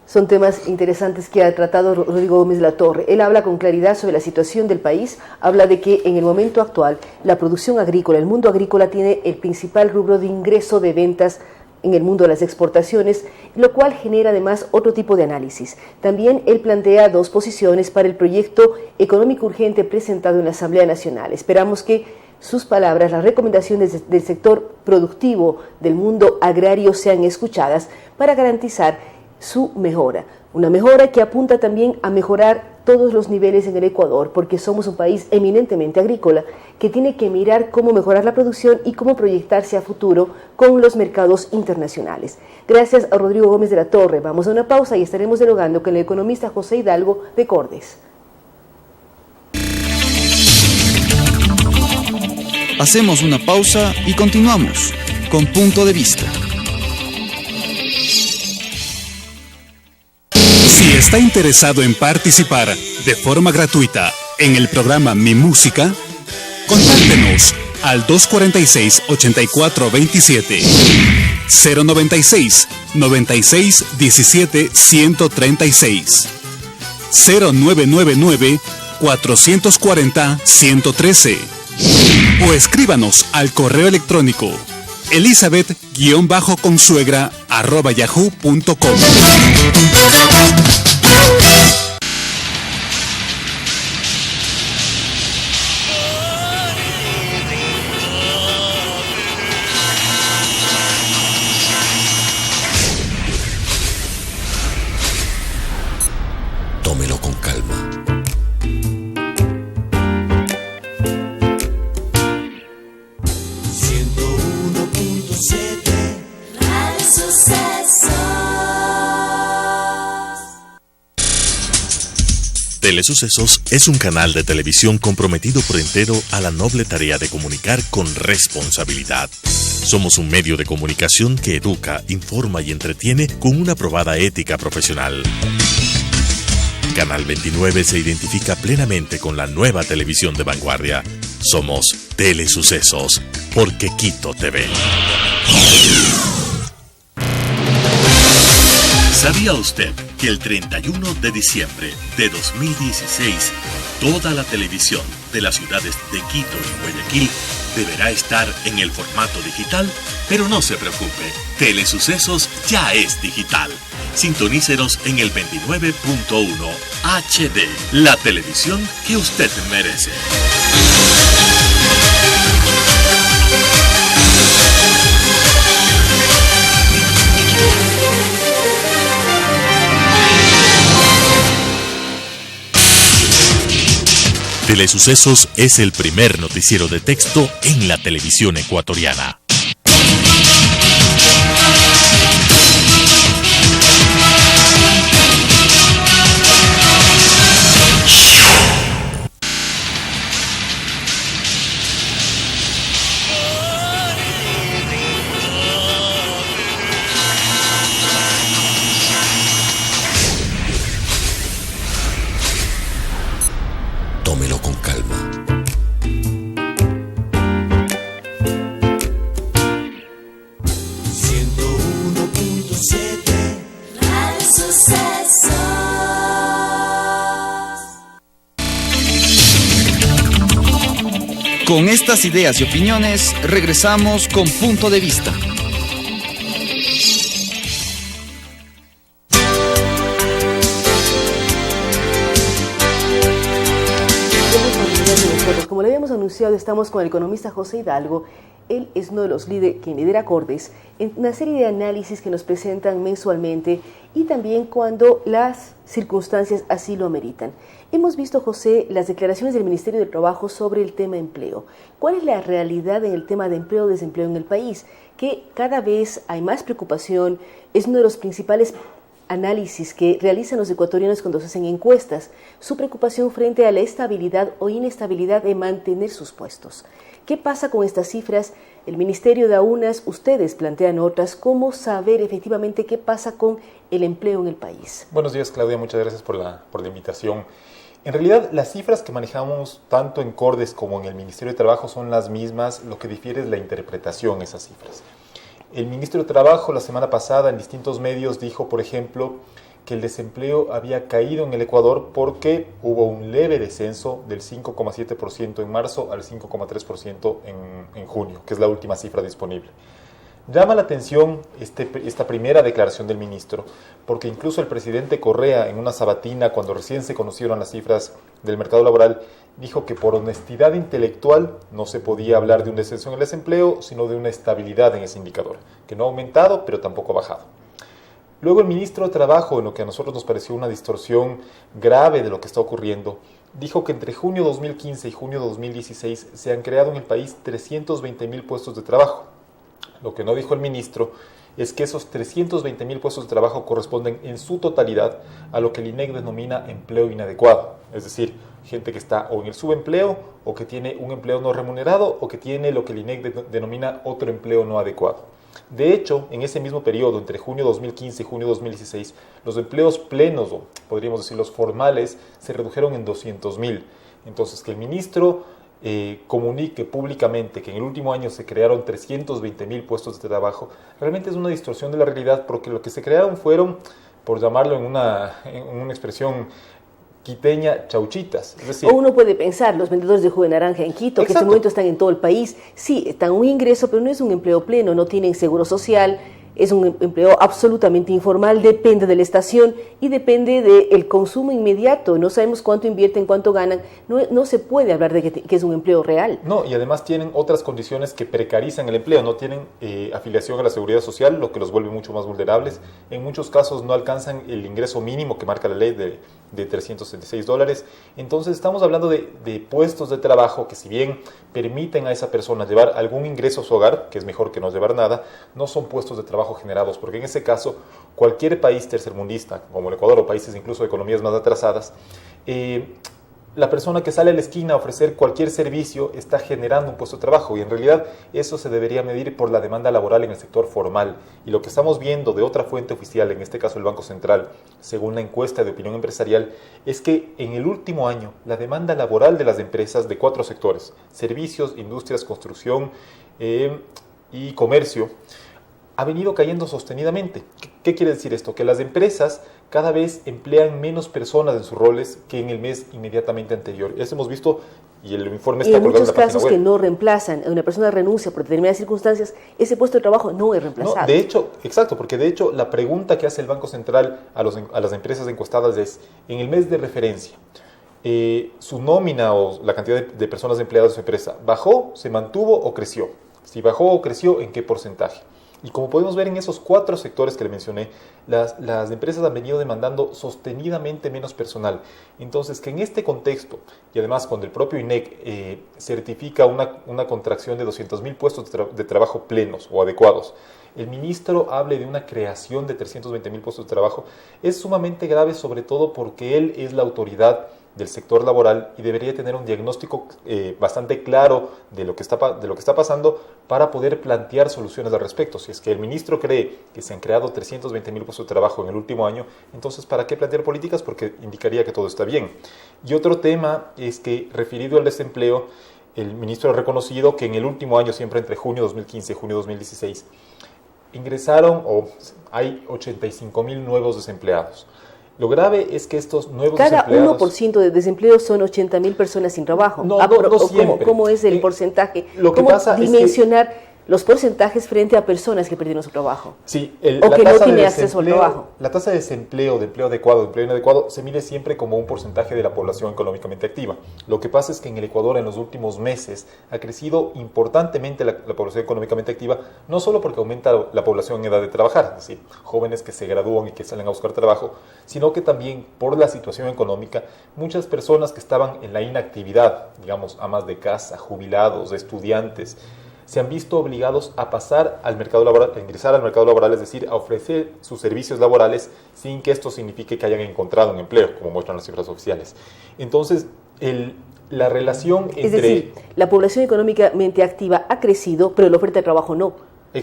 Son temas interesantes que ha tratado Rodrigo Gómez de la Torre. Él habla con claridad sobre la situación del país, habla de que en el momento actual la producción agrícola, el mundo agrícola tiene el principal rubro de ingreso de ventas en el mundo de las exportaciones, lo cual genera además otro tipo de análisis. También él plantea dos posiciones para el proyecto económico urgente presentado en la Asamblea Nacional. Esperamos que sus palabras, las recomendaciones del sector productivo del mundo agrario sean escuchadas para garantizar su mejora. Una mejora que apunta también a mejorar todos los niveles en el Ecuador, porque somos un país eminentemente agrícola que tiene que mirar cómo mejorar la producción y cómo proyectarse a futuro con los mercados internacionales. Gracias a Rodrigo Gómez de la Torre. Vamos a una pausa y estaremos dialogando con el economista José Hidalgo de Cordes. Hacemos una pausa y continuamos con Punto de Vista. Si está interesado en participar de forma gratuita en el programa Mi Música, contáctenos al 246-8427, 096 96 17 136, 0999 440 113 o escríbanos al correo electrónico elizabeth_consuegra@yahoo.com. Tómelo con calma. Telesucesos es un canal de televisión comprometido por entero a la noble tarea de comunicar con responsabilidad. Somos un medio de comunicación que educa, informa y entretiene con una probada ética profesional. Canal 29 se identifica plenamente con la nueva televisión de vanguardia. Somos Telesucesos, porque Quito TV. ¿Sabía usted que el 31 de diciembre de 2016 toda la televisión de las ciudades de Quito y Guayaquil deberá estar en el formato digital? Pero no se preocupe, Telesucesos ya es digital. Sintonícenos en el 29.1 HD, la televisión que usted merece. Telesucesos es el primer noticiero de texto en la televisión ecuatoriana. Tómelo con calma. Con estas ideas y opiniones, regresamos con Punto de Vista. Como le habíamos anunciado, estamos con el economista José Hidalgo. Él es uno de los líderes, quien lidera Cordes, en una serie de análisis que nos presentan mensualmente y también cuando las circunstancias así lo ameritan. Hemos visto, José, las declaraciones del Ministerio de Trabajo sobre el tema empleo. ¿Cuál es la realidad en el tema de empleo o desempleo en el país? Que cada vez hay más preocupación, es uno de los principales análisis que realizan los ecuatorianos cuando se hacen encuestas, su preocupación frente a la estabilidad o inestabilidad de mantener sus puestos. ¿Qué pasa con estas cifras? El Ministerio da unas, ustedes plantean otras. ¿Cómo saber efectivamente qué pasa con el empleo en el país? Buenos días, Claudia, muchas gracias por la invitación. En realidad, las cifras que manejamos tanto en Cordes como en el Ministerio de Trabajo son las mismas, lo que difiere es la interpretación de esas cifras. El Ministro de Trabajo la semana pasada en distintos medios dijo, por ejemplo, que el desempleo había caído en el Ecuador porque hubo un leve descenso del 5,7% en marzo al 5,3% en junio, que es la última cifra disponible. Llama la atención esta primera declaración del ministro, porque incluso el presidente Correa, en una sabatina, cuando recién se conocieron las cifras del mercado laboral, dijo que por honestidad intelectual no se podía hablar de un descenso en el desempleo, sino de una estabilidad en ese indicador, que no ha aumentado, pero tampoco ha bajado. Luego el ministro de Trabajo, en lo que a nosotros nos pareció una distorsión grave de lo que está ocurriendo, dijo que entre junio 2015 y junio 2016 se han creado en el país 320,000 puestos de trabajo. Lo que no dijo el ministro es que esos 320,000 puestos de trabajo corresponden en su totalidad a lo que el INEC denomina empleo inadecuado, es decir, gente que está o en el subempleo o que tiene un empleo no remunerado o que tiene lo que el INEC denomina otro empleo no adecuado. De hecho, en ese mismo periodo, entre junio 2015 y junio 2016, los empleos plenos, o podríamos decir los formales, se redujeron en 200,000. Entonces, que el ministro comunique públicamente que en el último año se crearon 320,000 puestos de trabajo, realmente es una distorsión de la realidad, porque lo que se crearon fueron, por llamarlo en una expresión quiteña, chauchitas. Es decir, o uno puede pensar, los vendedores de jugo de naranja en Quito, que en este momento están en todo el país, sí, están un ingreso, pero no es un empleo pleno, no tienen seguro social, es un empleo absolutamente informal, depende de la estación y depende del consumo inmediato. No sabemos cuánto invierten, cuánto ganan, no se puede hablar de que es un empleo real. No, y además tienen otras condiciones que precarizan el empleo, no tienen afiliación a la seguridad social, lo que los vuelve mucho más vulnerables. En muchos casos no alcanzan el ingreso mínimo que marca la ley de $376. Entonces estamos hablando de puestos de trabajo que, si bien permiten a esa persona llevar algún ingreso a su hogar, que es mejor que no llevar nada, no son puestos de trabajo generados, porque en ese caso cualquier país tercermundista, como el Ecuador o países incluso de economías más atrasadas, la persona que sale a la esquina a ofrecer cualquier servicio está generando un puesto de trabajo, y en realidad eso se debería medir por la demanda laboral en el sector formal. Y lo que estamos viendo de otra fuente oficial, en este caso el Banco Central, según la encuesta de opinión empresarial, es que en el último año la demanda laboral de las empresas de 4 sectores, servicios, industrias, construcción y comercio, ha venido cayendo sostenidamente. ¿Qué quiere decir esto? Que las empresas cada vez emplean menos personas en sus roles que en el mes inmediatamente anterior. Eso hemos visto, y el informe está colgado en la página web. En muchos casos que no reemplazan, una persona renuncia por determinadas circunstancias, ese puesto de trabajo no es reemplazado. No, de hecho, exacto, porque de hecho la pregunta que hace el Banco Central a las empresas encuestadas es, en el mes de referencia, su nómina o la cantidad de personas empleadas de su empresa, ¿bajó, se mantuvo o creció? Si bajó o creció, ¿en qué porcentaje? Y como podemos ver en esos 4 sectores que le mencioné, las empresas han venido demandando sostenidamente menos personal. Entonces, que en este contexto, y además cuando el propio INEC certifica una contracción de 200.000 puestos de trabajo plenos o adecuados, el ministro hable de una creación de 320.000 puestos de trabajo, es sumamente grave, sobre todo porque él es la autoridad del sector laboral y debería tener un diagnóstico bastante claro de lo que está pasando para poder plantear soluciones al respecto. Si es que el ministro cree que se han creado 320.000 puestos de trabajo en el último año, entonces ¿para qué plantear políticas? Porque indicaría que todo está bien. Y otro tema es que, referido al desempleo, el ministro ha reconocido que en el último año, siempre entre junio 2015 y junio 2016, hay 85.000 nuevos desempleados. Lo grave es que estos nuevos desempleados... Cada 1% de desempleo son 80.000 personas sin trabajo. No siempre. ¿Cómo es el porcentaje? Lo que ¿Cómo pasa dimensionar los porcentajes frente a personas que perdieron su trabajo? Sí, o que no tienen acceso al trabajo. La tasa de desempleo, de empleo adecuado, de empleo inadecuado, se mide siempre como un porcentaje de la población económicamente activa. Lo que pasa es que en el Ecuador en los últimos meses ha crecido importantemente la población económicamente activa, no solo porque aumenta la población en edad de trabajar, es decir, jóvenes que se gradúan y que salen a buscar trabajo, sino que también por la situación económica, muchas personas que estaban en la inactividad, digamos, amas de casa, jubilados, estudiantes, se han visto obligados a pasar al mercado laboral, a ingresar al mercado laboral, es decir, a ofrecer sus servicios laborales sin que esto signifique que hayan encontrado un empleo, como muestran las cifras oficiales. Entonces, la relación entre... Es decir, la población económicamente activa ha crecido, pero la oferta de trabajo no.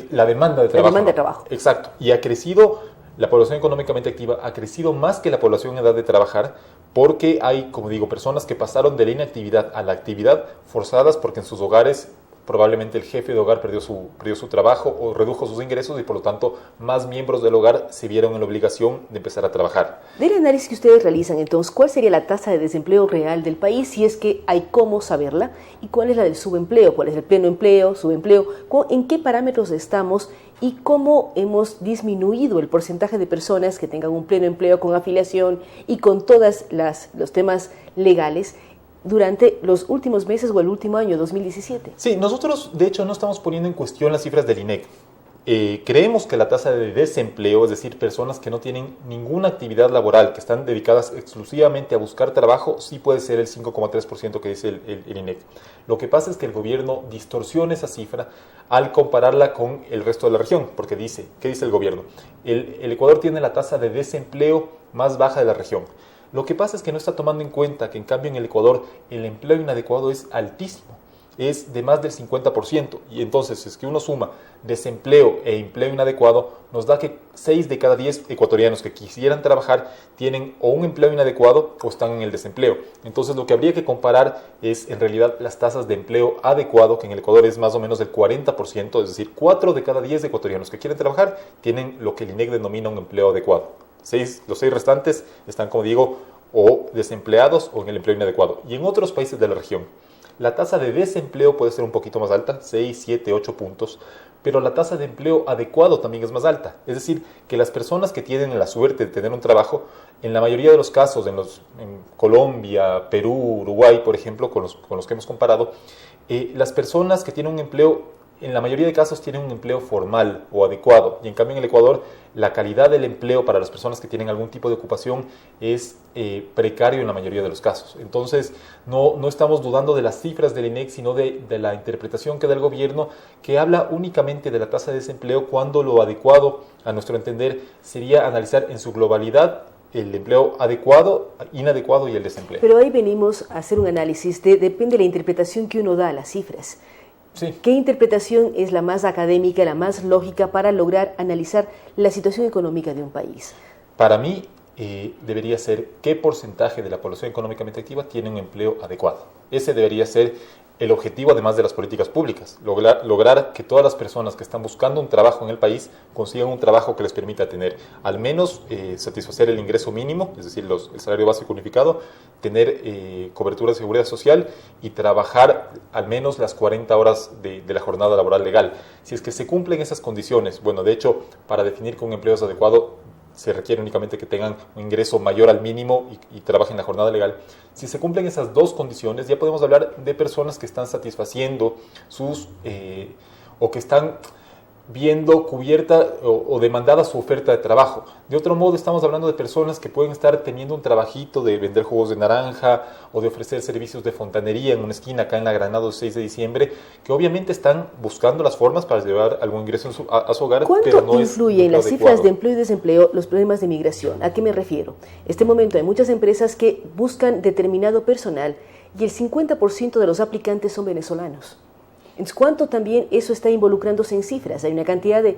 La demanda de trabajo. La demanda de trabajo. Exacto. Y ha crecido, la población económicamente activa ha crecido más que la población en edad de trabajar, porque hay, como digo, personas que pasaron de la inactividad a la actividad forzadas porque en sus hogares probablemente el jefe de hogar perdió su trabajo o redujo sus ingresos y por lo tanto más miembros del hogar se vieron en la obligación de empezar a trabajar. Del análisis que ustedes realizan, entonces, ¿cuál sería la tasa de desempleo real del país, si es que hay cómo saberla? ¿Y cuál es la del subempleo? ¿Cuál es el pleno empleo, subempleo? ¿En qué parámetros estamos y cómo hemos disminuido el porcentaje de personas que tengan un pleno empleo con afiliación y con todos los temas legales durante los últimos meses o el último año, 2017? Sí, nosotros de hecho no estamos poniendo en cuestión las cifras del INEC. Creemos que la tasa de desempleo, es decir, personas que no tienen ninguna actividad laboral, que están dedicadas exclusivamente a buscar trabajo, sí puede ser el 5,3% que dice el INEC. Lo que pasa es que el gobierno distorsiona esa cifra al compararla con el resto de la región, porque ¿qué dice el gobierno? El Ecuador tiene la tasa de desempleo más baja de la región. Lo que pasa es que no está tomando en cuenta que en cambio en el Ecuador el empleo inadecuado es altísimo, es de más del 50%, y entonces si es que uno suma desempleo e empleo inadecuado, nos da que 6 de cada 10 ecuatorianos que quisieran trabajar tienen o un empleo inadecuado o están en el desempleo. Entonces lo que habría que comparar es en realidad las tasas de empleo adecuado, que en el Ecuador es más o menos del 40%, es decir, 4 de cada 10 ecuatorianos que quieren trabajar tienen lo que el INEC denomina un empleo adecuado. Los 6 restantes están, como digo, o desempleados o en el empleo inadecuado. Y en otros países de la región, la tasa de desempleo puede ser un poquito más alta, 6, 7, 8 puntos, pero la tasa de empleo adecuado también es más alta. Es decir, que las personas que tienen la suerte de tener un trabajo, en la mayoría de los casos, en Colombia, Perú, Uruguay, por ejemplo, con los que hemos comparado, las personas que tienen un empleo, en la mayoría de casos tienen un empleo formal o adecuado, y en cambio en el Ecuador la calidad del empleo para las personas que tienen algún tipo de ocupación es precario en la mayoría de los casos. Entonces no estamos dudando de las cifras del INEC, sino de la interpretación que da el gobierno, que habla únicamente de la tasa de desempleo, cuando lo adecuado, a nuestro entender, sería analizar en su globalidad el empleo adecuado, inadecuado y el desempleo. Pero ahí venimos a hacer un análisis depende de la interpretación que uno da a las cifras. Sí. ¿Qué interpretación es la más académica, la más lógica para lograr analizar la situación económica de un país? Para mí debería ser qué porcentaje de la población económicamente activa tiene un empleo adecuado. Ese debería ser el objetivo, además de las políticas públicas, lograr que todas las personas que están buscando un trabajo en el país consigan un trabajo que les permita tener al menos satisfacer el ingreso mínimo, es decir, el salario básico unificado, tener cobertura de seguridad social y trabajar al menos las 40 horas de la jornada laboral legal. Si es que se cumplen esas condiciones, bueno, de hecho, para definir que un empleo es adecuado, se requiere únicamente que tengan un ingreso mayor al mínimo y trabajen la jornada legal. Si se cumplen esas dos condiciones, ya podemos hablar de personas que están satisfaciendo o que están viendo cubierta o demandada su oferta de trabajo. De otro modo, estamos hablando de personas que pueden estar teniendo un trabajito de vender jugos de naranja o de ofrecer servicios de fontanería en una esquina acá en la Granado 6 de diciembre, que obviamente están buscando las formas para llevar algún ingreso a su hogar, pero no influye en las cifras de empleo y desempleo los problemas de migración? ¿A qué me refiero? En este momento hay muchas empresas que buscan determinado personal y el 50% de los aplicantes son venezolanos. Entonces, ¿cuánto también eso está involucrándose en cifras? Hay una cantidad de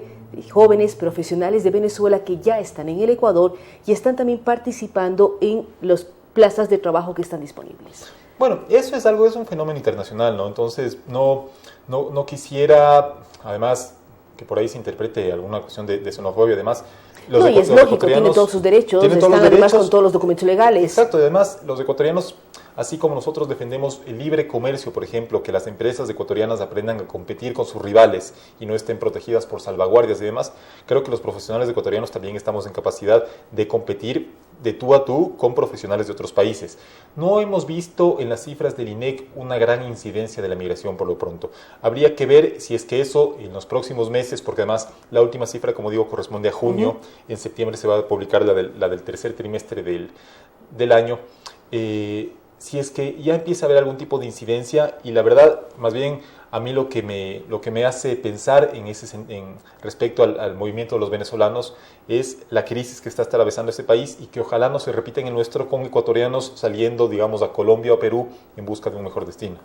jóvenes profesionales de Venezuela que ya están en el Ecuador y están también participando en las plazas de trabajo que están disponibles. Bueno, eso es un fenómeno internacional, ¿no? Entonces, no quisiera, además, que por ahí se interprete alguna cuestión de xenofobia, además. Y es lógico, tienen todos sus derechos, están además con todos los documentos legales. Exacto, además, los ecuatorianos, así como nosotros defendemos el libre comercio, por ejemplo, que las empresas ecuatorianas aprendan a competir con sus rivales y no estén protegidas por salvaguardias y demás, creo que los profesionales ecuatorianos también estamos en capacidad de competir de tú a tú con profesionales de otros países. No hemos visto en las cifras del INEC una gran incidencia de la migración por lo pronto. Habría que ver si es que eso en los próximos meses, porque además la última cifra, como digo, corresponde a junio, en septiembre se va a publicar la del tercer trimestre del año, si es que ya empieza a haber algún tipo de incidencia, y la verdad, más bien, a mí lo que me hace pensar respecto al movimiento de los venezolanos es la crisis que está atravesando este país y que ojalá no se repita en el nuestro con ecuatorianos saliendo, digamos, a Colombia o a Perú en busca de un mejor destino.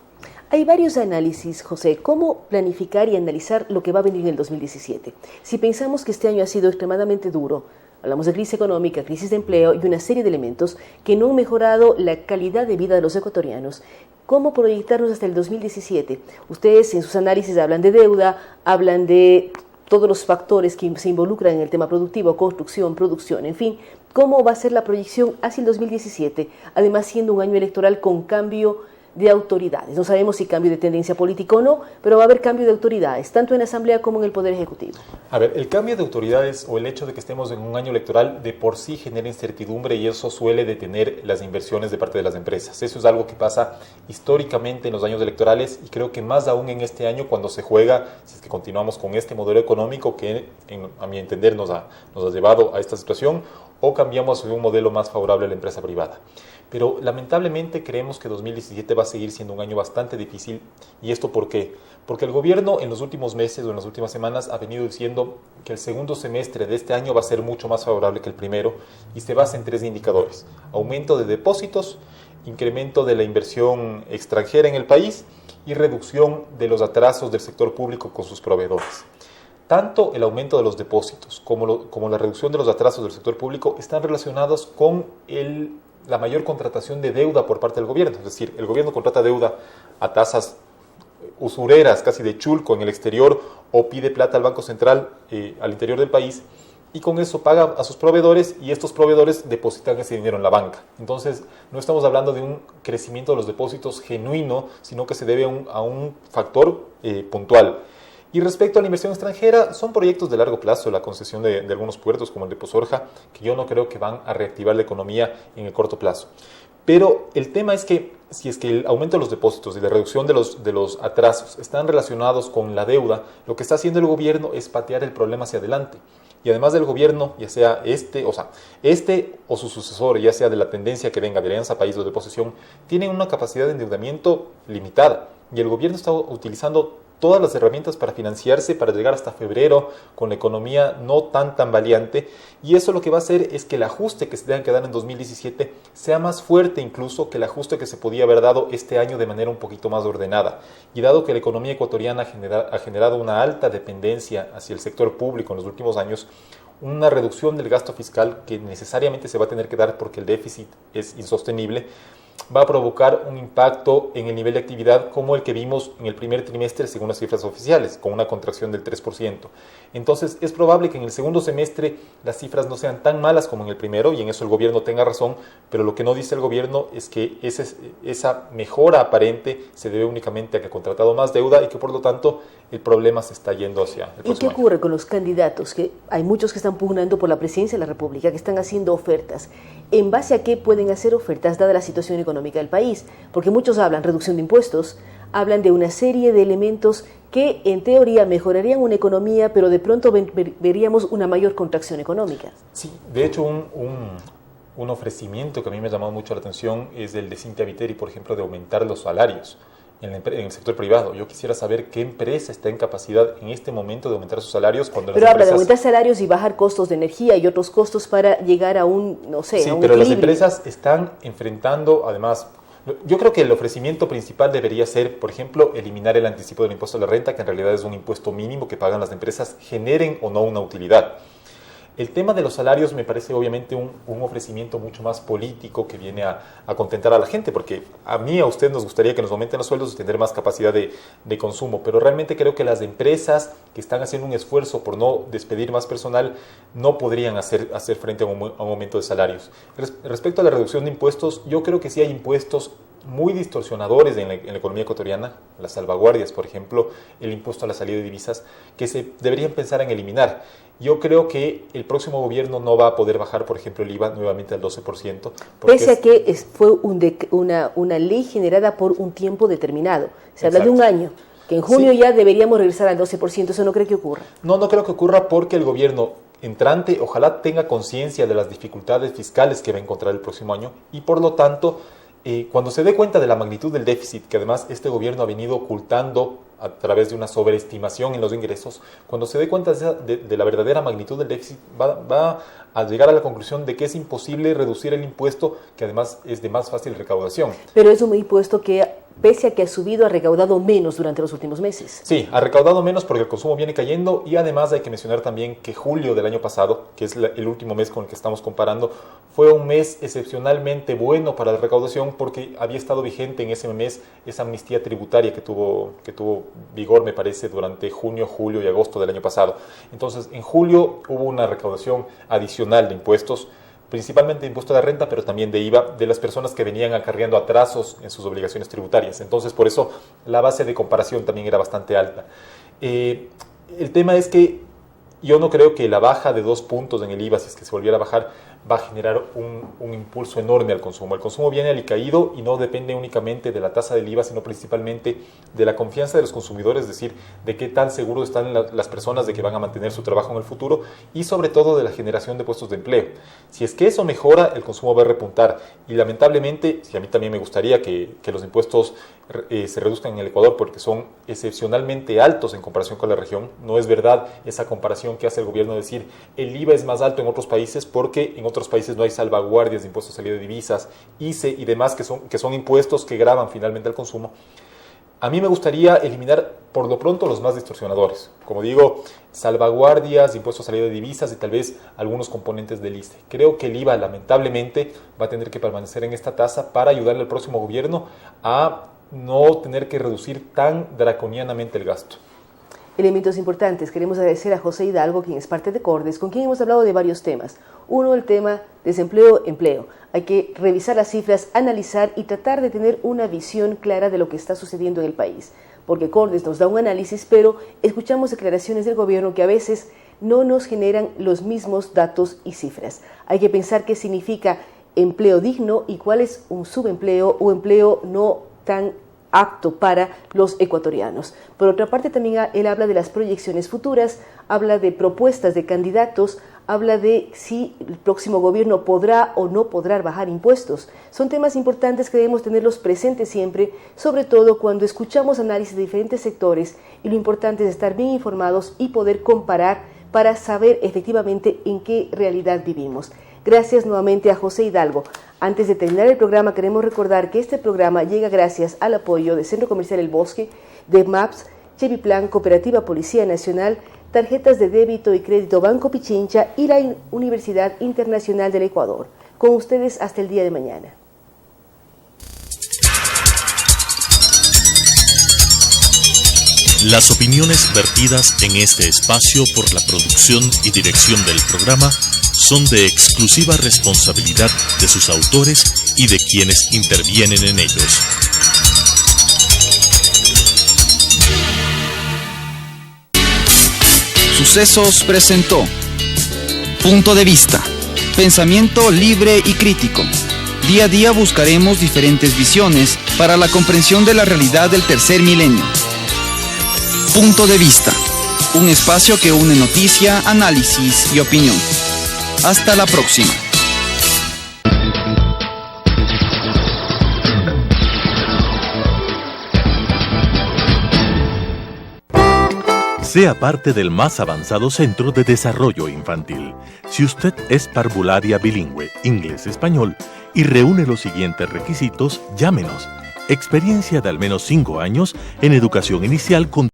Hay varios análisis, José. ¿Cómo planificar y analizar lo que va a venir en el 2017? Si pensamos que este año ha sido extremadamente duro, hablamos de crisis económica, crisis de empleo y una serie de elementos que no han mejorado la calidad de vida de los ecuatorianos, ¿cómo proyectarnos hasta el 2017? Ustedes en sus análisis hablan de deuda, hablan de todos los factores que se involucran en el tema productivo, construcción, producción, en fin. ¿Cómo va a ser la proyección hacia el 2017? Además, siendo un año electoral con cambio de autoridades. No sabemos si cambio de tendencia política o no, pero va a haber cambio de autoridades, tanto en la Asamblea como en el Poder Ejecutivo. A ver, el cambio de autoridades o el hecho de que estemos en un año electoral de por sí genera incertidumbre y eso suele detener las inversiones de parte de las empresas. Eso es algo que pasa históricamente en los años electorales y creo que más aún en este año cuando se juega, si es que continuamos con este modelo económico que a mi entender nos ha llevado a esta situación, o cambiamos a un modelo más favorable a la empresa privada. Pero lamentablemente creemos que 2017 va a seguir siendo un año bastante difícil. ¿Y esto por qué? Porque el gobierno en los últimos meses o en las últimas semanas ha venido diciendo que el segundo semestre de este año va a ser mucho más favorable que el primero y se basa en 3 indicadores: aumento de depósitos, incremento de la inversión extranjera en el país y reducción de los atrasos del sector público con sus proveedores. Tanto el aumento de los depósitos como la reducción de los atrasos del sector público están relacionados con la mayor contratación de deuda por parte del gobierno. Es decir, el gobierno contrata deuda a tasas usureras, casi de chulco en el exterior, o pide plata al Banco Central al interior del país, y con eso paga a sus proveedores y estos proveedores depositan ese dinero en la banca. Entonces, no estamos hablando de un crecimiento de los depósitos genuino, sino que se debe a un factor puntual. Y respecto a la inversión extranjera, son proyectos de largo plazo, la concesión de algunos puertos como el de Pozorja, que yo no creo que van a reactivar la economía en el corto plazo. Pero el tema es que si es que el aumento de los depósitos y la reducción de los atrasos están relacionados con la deuda, lo que está haciendo el gobierno es patear el problema hacia adelante. Y además del gobierno, ya sea este o su sucesor, ya sea de la tendencia que venga de Alianza País o de oposición, tienen una capacidad de endeudamiento limitada. Y el gobierno está utilizando todas las herramientas para financiarse, para llegar hasta febrero con la economía no tan valiente, y eso lo que va a hacer es que el ajuste que se tenga que dar en 2017 sea más fuerte incluso que el ajuste que se podía haber dado este año de manera un poquito más ordenada. Y dado que la economía ecuatoriana ha generado una alta dependencia hacia el sector público en los últimos años, una reducción del gasto fiscal que necesariamente se va a tener que dar porque el déficit es insostenible, va a provocar un impacto en el nivel de actividad como el que vimos en el primer trimestre según las cifras oficiales, con una contracción del 3%. Entonces es probable que en el segundo semestre las cifras no sean tan malas como en el primero, y en eso el gobierno tenga razón, pero lo que no dice el gobierno es que esa mejora aparente se debe únicamente a que ha contratado más deuda y que por lo tanto el problema se está yendo hacia el próximo año. ¿Y qué ocurre con los candidatos? Que hay muchos que están pugnando por la presidencia de la República, que están haciendo ofertas. ¿En base a qué pueden hacer ofertas dada la situación económica del país? Porque muchos hablan reducción de impuestos, hablan de una serie de elementos que en teoría mejorarían una economía, pero de pronto veríamos una mayor contracción económica. Sí, de hecho un ofrecimiento que a mí me ha llamado mucho la atención es el de Cintia Viteri, por ejemplo, de aumentar los salarios en el sector privado. Yo quisiera saber qué empresa está en capacidad en este momento de aumentar sus salarios cuando pero las habla empresas... de aumentar salarios y bajar costos de energía y otros costos para llegar a un, no sé, sí, a un pero equilibrio. las empresas están enfrentando, además... Yo creo que el ofrecimiento principal debería ser, por ejemplo, eliminar el anticipo del impuesto a la renta, que en realidad es un impuesto mínimo que pagan las empresas, generen o no una utilidad. El tema de los salarios me parece obviamente un ofrecimiento mucho más político que viene a contentar a la gente, porque a mí, a usted nos gustaría que nos aumenten los sueldos y tener más capacidad de consumo, pero realmente creo que las empresas que están haciendo un esfuerzo por no despedir más personal no podrían hacer frente a un aumento de salarios. Respecto a la reducción de impuestos, yo creo que sí hay impuestos muy distorsionadores en la economía ecuatoriana, las salvaguardias, por ejemplo, el impuesto a la salida de divisas, que se deberían pensar en eliminar. Yo creo que el próximo gobierno no va a poder bajar, por ejemplo, el IVA nuevamente al 12%. Pese a que fue una ley generada por un tiempo determinado. Se habla de un año, que en junio ya deberíamos regresar al 12%. ¿Eso no cree que ocurra? No creo que ocurra porque el gobierno entrante ojalá tenga conciencia de las dificultades fiscales que va a encontrar el próximo año y por lo tanto... cuando se dé cuenta de la magnitud del déficit, que además este gobierno ha venido ocultando a través de una sobreestimación en los ingresos, cuando se dé cuenta de la verdadera magnitud del déficit, va a llegar a la conclusión de que es imposible reducir el impuesto, que además es de más fácil recaudación. Pero es un impuesto que, pese a que ha subido, ha recaudado menos durante los últimos meses. Sí, ha recaudado menos porque el consumo viene cayendo y además hay que mencionar también que julio del año pasado, que es el último mes con el que estamos comparando, fue un mes excepcionalmente bueno para la recaudación porque había estado vigente en ese mes esa amnistía tributaria que tuvo vigor, me parece, durante junio, julio y agosto del año pasado. Entonces, en julio hubo una recaudación adicional de impuestos, principalmente de impuesto a la renta, pero también de IVA, de las personas que venían acarreando atrasos en sus obligaciones tributarias. Entonces, por eso, la base de comparación también era bastante alta. El tema es que yo no creo que la baja de 2 puntos en el IVA, si es que se volviera a bajar, va a generar un impulso enorme al consumo. El consumo viene alicaído y no depende únicamente de la tasa del IVA, sino principalmente de la confianza de los consumidores, es decir, de qué tan seguros están las personas de que van a mantener su trabajo en el futuro y sobre todo de la generación de puestos de empleo. Si es que eso mejora, el consumo va a repuntar y lamentablemente, si a mí también me gustaría que los impuestos se reduzcan en el Ecuador porque son excepcionalmente altos en comparación con la región, no es verdad esa comparación que hace el gobierno de decir el IVA es más alto en otros países porque en otros países no hay salvaguardias de impuestos a salida de divisas, ICE y demás que son impuestos que gravan finalmente al consumo. A mí me gustaría eliminar por lo pronto los más distorsionadores, como digo, salvaguardias, impuestos a salida de divisas y tal vez algunos componentes del ICE. Creo que el IVA lamentablemente va a tener que permanecer en esta tasa para ayudarle al próximo gobierno a no tener que reducir tan draconianamente el gasto. Elementos importantes. Queremos agradecer a José Hidalgo, quien es parte de Cordes, con quien hemos hablado de varios temas. Uno, el tema desempleo, empleo. Hay que revisar las cifras, analizar y tratar de tener una visión clara de lo que está sucediendo en el país. Porque Cordes nos da un análisis, pero escuchamos declaraciones del gobierno que a veces no nos generan los mismos datos y cifras. Hay que pensar qué significa empleo digno y cuál es un subempleo o empleo no tan apto para los ecuatorianos. Por otra parte, también él habla de las proyecciones futuras, habla de propuestas de candidatos, habla de si el próximo gobierno podrá o no podrá bajar impuestos. Son temas importantes que debemos tenerlos presentes siempre, sobre todo cuando escuchamos análisis de diferentes sectores y lo importante es estar bien informados y poder comparar para saber efectivamente en qué realidad vivimos. Gracias nuevamente a José Hidalgo. Antes de terminar el programa, queremos recordar que este programa llega gracias al apoyo de Centro Comercial El Bosque, de MAPS, Cheviplan, Cooperativa Policía Nacional, tarjetas de débito y crédito Banco Pichincha y la Universidad Internacional del Ecuador. Con ustedes hasta el día de mañana. Las opiniones vertidas en este espacio por la producción y dirección del programa son de exclusiva responsabilidad de sus autores y de quienes intervienen en ellos. Sucesos presentó Punto de Vista, pensamiento libre y crítico, Día a día buscaremos diferentes visiones para la comprensión de la realidad del tercer milenio. Punto de vista. Un espacio que une noticia, análisis y opinión. Hasta la próxima. Sea parte del más avanzado Centro de Desarrollo Infantil. Si usted es parvularia bilingüe, inglés-español, y reúne los siguientes requisitos, llámenos. Experiencia de al menos 5 años en educación inicial con